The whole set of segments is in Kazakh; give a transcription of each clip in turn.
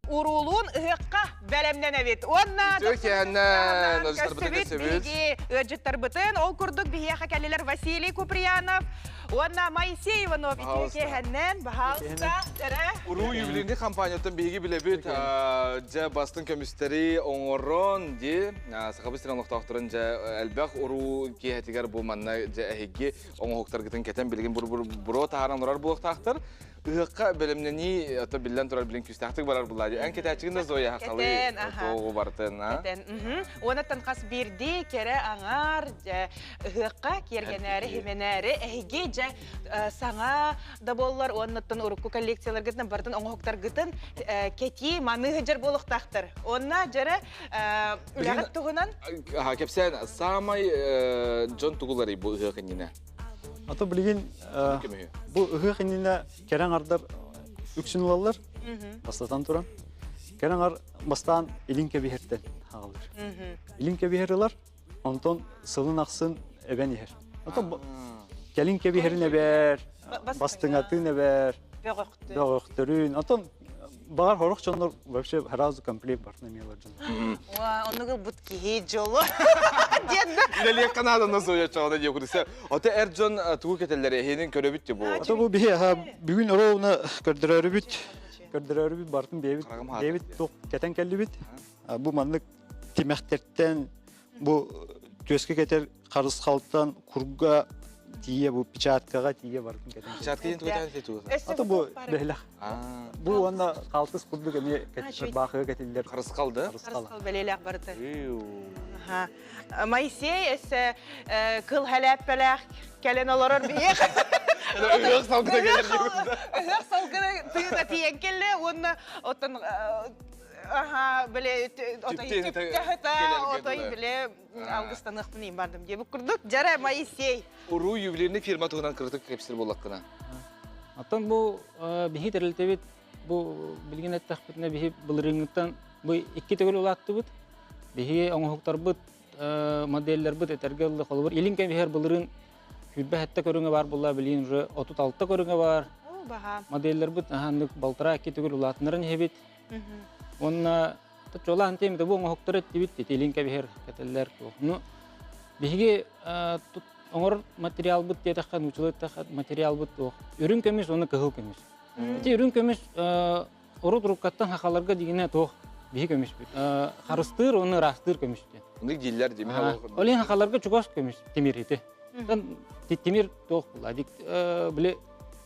урулун ыһыкка бәлемнен әбит. Онна көсібіт бігі өджіттар бұтын. Ол күрдік бігеға кәлелер Василий Куприянов. Онна Моисей Иванов итеке хәннен бахалста. Уру юбилейный компанияттан бігі білебіт. Жа бастың көмістері оңырын де. Сақабыстыран ұқтақтырын жа әлбәқ уру кейхетігер бұл манна жа әхеге оңғықтар гітін кетен білген бұро тағаран ұрар бұл ұқтақтыр. Ыһыкка бөлümнени ата билен турар билен күстәхтик барар булады. Ан кетәчигендә Зоя хакалы. Тоғы бартын, а? Онаттан қас бирди кере аңар ыһыкка кергенәре хеменәре әйге жа саңа да боллар оннаттан урукку коллекциялар гытын бартын оңоктар гытын кети маны хәҗер булыктактыр. Онна жара үләгәт тугынан Ха, кепсән самай Джон тугулары бу ыһыкынына. Ата билген бу ыһык инне керәң ардар үксүн улалар. Бастан туран. Керәң ар бастан илинке бихерден хагалар. Илинке бихерлар онтон сылын аксын эбен ихер. Ата келинке бихерне бер, бастыңатын бер. Бөгөктөрүн. Ата багар хорок чоннор вообще сразу комплект бар намелар жон. Ва, онугы бутки жолу. Илелек Канададан Зоя чагында дип күрсә. Ата Эрджон тугу кетеләре хенин көрөбит ди бу. Ата бу бихе бүгүн ороуна көрдөрөрүбүт бартын бебит ток кетен келдибит. Бу манлык тимехтерден бу төскө кетер карыс калттан курга тие бу печаткага тие бартын кетен. Печаткадан тугу тету. Ата бу бехле. Бу анда калтыс курдук эме кетер бакыга кетилдер. Карыс калды. Карыс кал белелек барды. Моисей эсе кыл халап белек келен олорор биек. Ыгык салгыда келер дип. Ыгык салгыда тыйда тиен келе, онна отан беле отой беле августан ыкпын бардым деп күрдүк. Жара Моисей. Уру юбилейный фирма тугунан кырдык кепсир болаккына. Аттан бу бихи терилтебит бу билген аттахбытна бихи былырыңыттан бу икки төгөл улатты бут. Бихи оңоктар бут моделлер бут этергелде холбор. Илинке бихер былырын күрбе хатта көрүнгө бар булла билин уже 36 көрүнгө бар. Баха. Моделлер бут хандык балтыра икки төгөл улатнарын хебит. Онна жолан темде бу оңоктор эттибит илинке бихер кетелер. Ну бихиге оңор материал бут детахан учулуйта материал бут үрүн көмүс оны кыгыл көмүс. Ти үрүн көмүс урут-уруккаттан хакаларга дигене тох бихи көмүс бит. Харыстыр оны растыр көмүс. Уны диллер деме. Олен хакаларга чугас көмүс темир ите. Темир тох буладик биле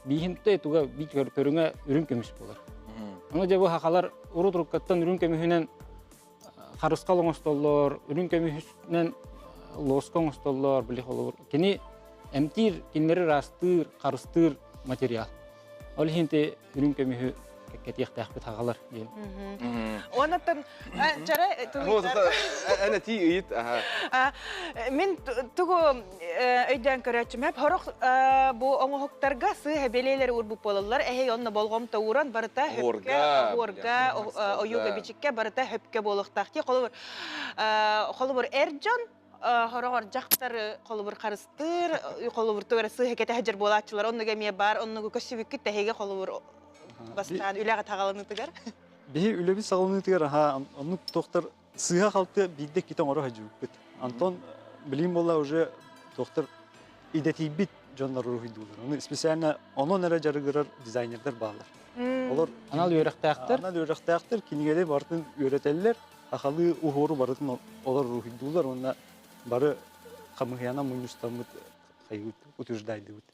бихимте туга бит көрүнгө үрүн көмүс болор. Аны жабы хакалар урут-уруккаттан үрүн көмүһүнөн харыскал оңостоллор, үрүн көмүһүнөн лоскон столлар биле холор. Кини эмтир киннери растыр, карыстыр материал. Ол хинте үрүн көмүһү кетиктах бит хагалар ден. Онаттан жара Ана ти ыйт. Мен тугу өйдөн көрөчүм хеп хорок бу оңоктарга сый белелер урбуп болалар. Эхей онна болгом тауран барыта хөпкө, орга, оюга бичикке барыта хөпкө болуктакти. Холбор Эрджон хорогор жактар колубур карыстыр, колубур төгөр сый кете хажыр болатчылар. Оннуга ме бар, оннуга көсүбүккү тегеге колубур бастан үләгә тагалыны тигәр. Бихи үлеби сагылыны тигәр аны доктор сыйга калты бидде китен ора хажу бит. Антон билим болла уже доктор идетибит жоннор рухидулар. Аны специально оны нәре жарыгырар дизайнерлер баалар. Олар анал үйрәктәктер. Анал үйрәктәктер кинигеде бартын үйрәтәлләр. Ахалы ухору бартын олар рухидулар. Онна бары камыяна мунустамыт хайгут утуждайды бит.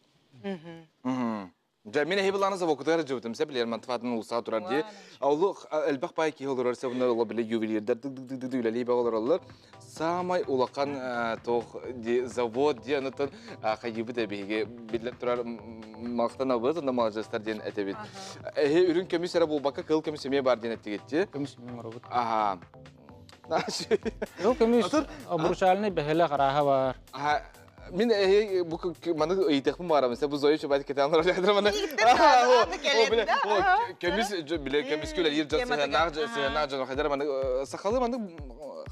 Мен хебиланы завокутар жөтөм себелер мантфатын улса турар ди. Аулу элбак бай ки олор себне оло биле ювелирдер дүлелей багалар. Самай улакан тох ди завод ди анытын хайгыбы да беге билет турар мактана быз анда малжастар ден этебит. Үрүн көмүсөрө бул бака кыл көмүсөме бар ден этигетти. Көмүсөме бар. Аха. Yok көмүс бурчалны бехеле караха бар. Мен bu manı eğitim var ama bu zoyu şu belki tanrı rahmetler bana. Kemis bile kemis köle yer cansı nacı kadar bana sakalı bana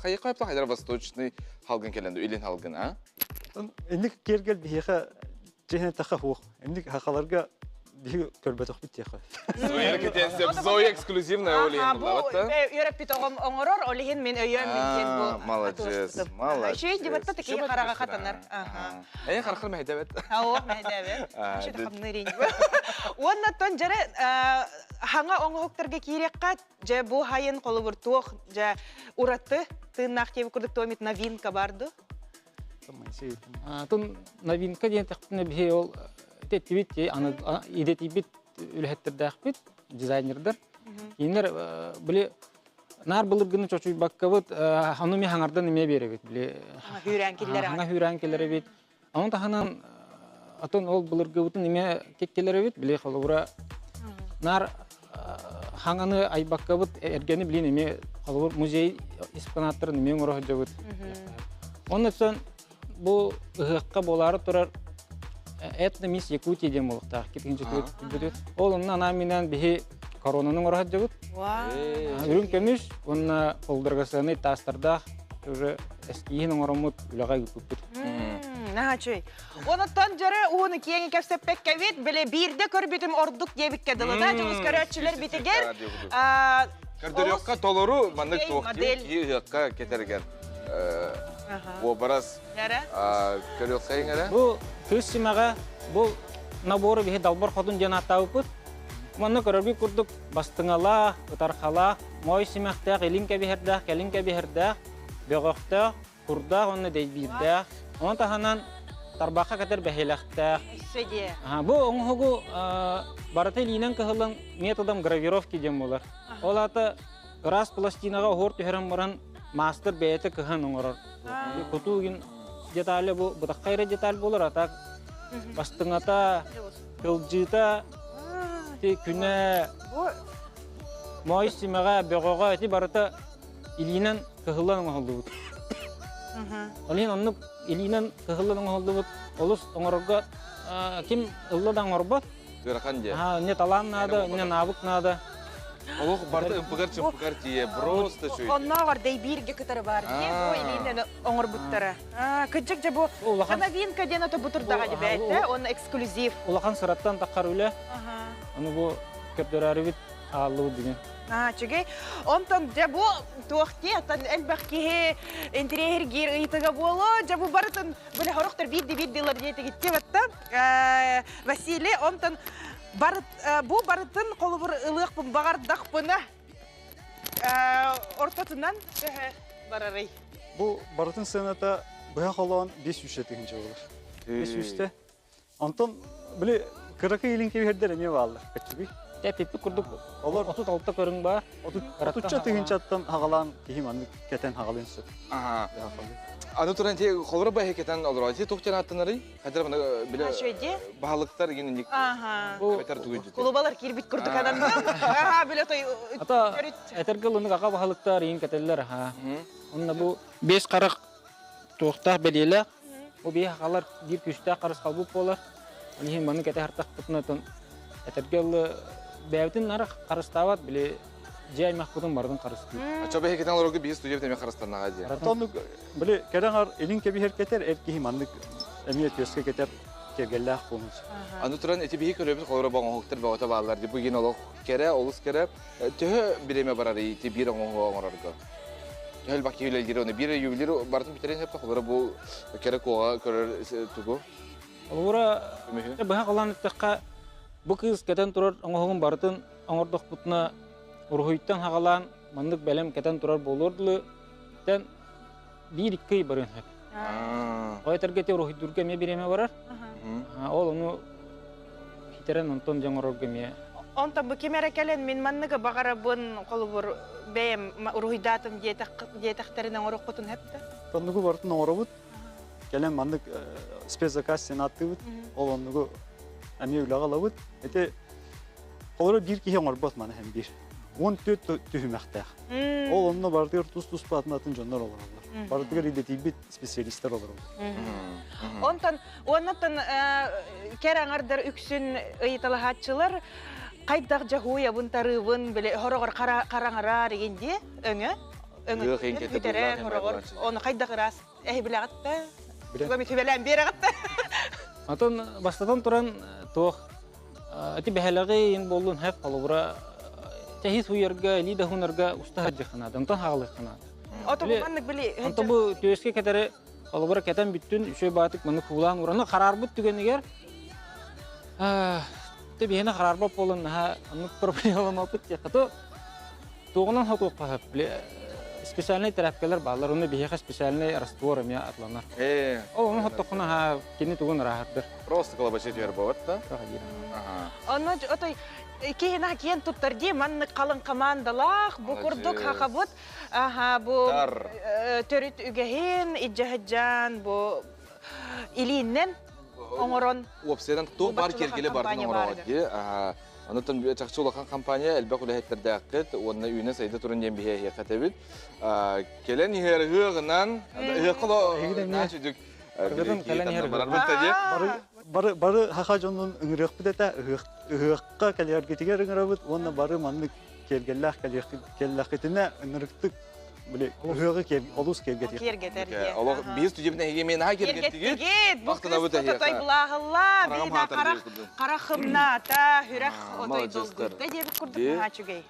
hayıka yaptı kadar bastoçni halgın kelende ölen halgın ha. Endik kergel bihe cehne taxa hoq. Endik haqalarga биһи көрбөтөх бит яха. Зоя кетенсем, Зоя эксклюзивная олейн Бу була, да? өрөп бит оңорор, олиһин мен өйөм билген бу. Молодец, молодец. Шөй дибатта таки карага хатанар. Эй, хархыр мәйдәбет. Ау, мәдәбе. Шөй хабнырин. Оннан жара хаңа оңохтарга киреккат, же бу хайын колубур туох, же уратты тыннак теб курдук томит новинка барды. Тун новинка деген тактына бие ол тетибит аны идетибит үлһеттердәхбит дизайнердар. Инер биле нар булыргыны чочуй баккабыт аны ми хаңардан неме беребит биле. Хүрән килләре. Хаңа хүрән килләре бит. Аны таханан атон ол булыргыбытын неме кеккеләре бит биле халыгыра. Нар хаңаны айбаккабыт эргәне биле неме халыгыр музей экспонаттары неме орох жабыт. Onun için bu ıhıqqa boları turar etnimis Yakutiya dem olaqta. Ketinci kötüdür. Olunun anaminen bihi koronanın oraq jabıt. Ürün kömüş, onun oldurgasını tastarda уже eskiyin oramut ulağa gitip. Naha çöy. Ondan jara onu kiyeni kepsepek kevit bile birde körbütüm orduk debik kedilada. Joğuz körötçüler bitiger. Kardıryoqqa toluru mandık toqti, ıhıqqa keterger. Bu baras körüyoqqa yengere? Bu kısmaga bu naboru bihi dalbar xodun janata uput. Manna körbi kurduk bastыңала, utarxala, moy simaqta, elinke biherda, kelinke biherda, begoqta, kurda onu deybirda. Onu tahanan tarbaqa kadar behilaqta. Söyle. Bu oňhogu barata linen kahılan metodam gravirovki dem bolar. Olata ras plastinaga hor töherem baran master bete kahan oňoror. Kutugin detali bu budakayra detal bolar atak. Bastыңата, kılcıta ti küne moy simaga begoga ti barata ilinen kahılan oňoldu. Olin onu ilinen kahılan oňoldu. Olus oňorga kim ılladan orbat? Durakan je. Ne talan nada, ne nabuk nada. Oluq barda ımpıgar çımpıgar diye просто şöyle. Onlar var deybirge kıtarı var diye bu elinden oňor buttara. Kıcıkça bu novinka denen to buturdaga dibete, onu ekskluziv. Ulakan sırattan takar öyle. Onu bu köpdörarı bit ağırlığı diye. Çünkü ondan da bu tuğti atan elbaki interior gir itaga bolu da bu baratan böyle horoktar biddiler diye gitti vatta. Vasili ondan bu baratın kolubur ılık bu bagardak buna ortasından bararı. Bu baratın senata baya kalan 500 etince olur. 500'te. Ondan böyle kıraka ilinke bir herdere ne varlar kaçıbi? Tepipi kurduk. Olur. 36'ta körün var. 30 etinçattan hagalan kihim anlık keten hagalın süt. Aha. Аны туран те холора бай хекетен олор. Те тоқтан аттанары. Хадыр мына биле баһалыктар генник. Бетер тугуйду. Кулубалар кирбит курдук анан. Биле той. Ата этергелуны ага баһалыктар ин кетелер ha. Онда бу 5 карак тоқта белеле. Бу бия халар бир күчтә карыс калбып болар. Лихин маны кете хартак тутнатын. Этергел бәйтин нар карыстават биле жай махбудун бардын карысты. Ачаба хекетен олорга бии студия теме карастанага ди. Tonluk böyle kerenar elinke bir herketer erkihim anlık emniyet göske keter kergellah konuz. Аны туран эти бии көрөбүз холора баган хоктор багата баалар ди. Буген олог кере, олус кере. Тө биреме барар ити бир оңорга. Төл баки үйлер оны бир ювелир бардым битерен хеп холора бу кере кога көрөр тугу. Олора баһа калан текка бу кыз кетен турар оңогун бардын оңордок бутна Urhuytan hagalan mandık belem keten turar bolurdu. Ten bir iki barın hep. O yetergete urhuyturga me bireme varar. Ol onu hiteren onton jangororga me. Ondan bu kemere kelen min manныга bagara bun kolubur beyem urhuydatım diyetakterinden orokutun hepte. Tonlugu bartın oğrabut. Gelen mandık spezakaz senattıbut. Ol onlugu emi ulağa lavut. Ete olur bir kişi orbat mana hem bir. 14 tühüməkdə. Onunla bardıqlar tuz batın atın canlar olurlar. Bardıqlar iletibit spesialistler olurlar. Ondan kerangardar üksün ıyıtalıhatçılar qaydak jahuya buntarıbın bile horogor karangara degende öňe. Onu qaydak ras bilegatta. Gömit bilen beregatta. Atan bastatan turan toq эти бәһәләге ин болун хәп калыбыра тәһис уярга лида хунарга уста җихана дантан хагылы хана. Ото булганнык били. Анта бу төескә кадәр калыбыра кәтән бүттүн үчө батык моны кулан ураны карар бут дигәнегәр. Те бияна карар бап болын ха аны проблема мапыт яхато. Тугынан хакы кахап специальный терапиялар балар уны бияха специальный раствор я атланар. О, он хаттыкына ха кини тугын рахаттыр. Просто колобачет ер бот да? Ага. Аны ото кийина киен туттарди манны калын командалах бу курдук хакабут. Аха бу төрүт үгәһин иҗаһаҗан бу илиннен оңорон. Опсенан ту бар келгеле бардын оңорон ди. Анытын чакчулакан компания элбек үләһеттердә акыт, онны үйне сайда турын дем бие хатабит. Келен хергынан, хыкло начыдык. Бары хаха жонун ыңырык бидета ыгыкка келер кетигер ыңырабыт, онна бары манны келгеллах келлахитине ыңырыктык биле ыгыгы кел олус келгетик. Кергетерге. Аллах биз түҗебне хегемен ха кергетиге. Вактына бу тай булагылла, бина карахымна та хүрәх отой долгы. Дәҗеп курдык ха чугай.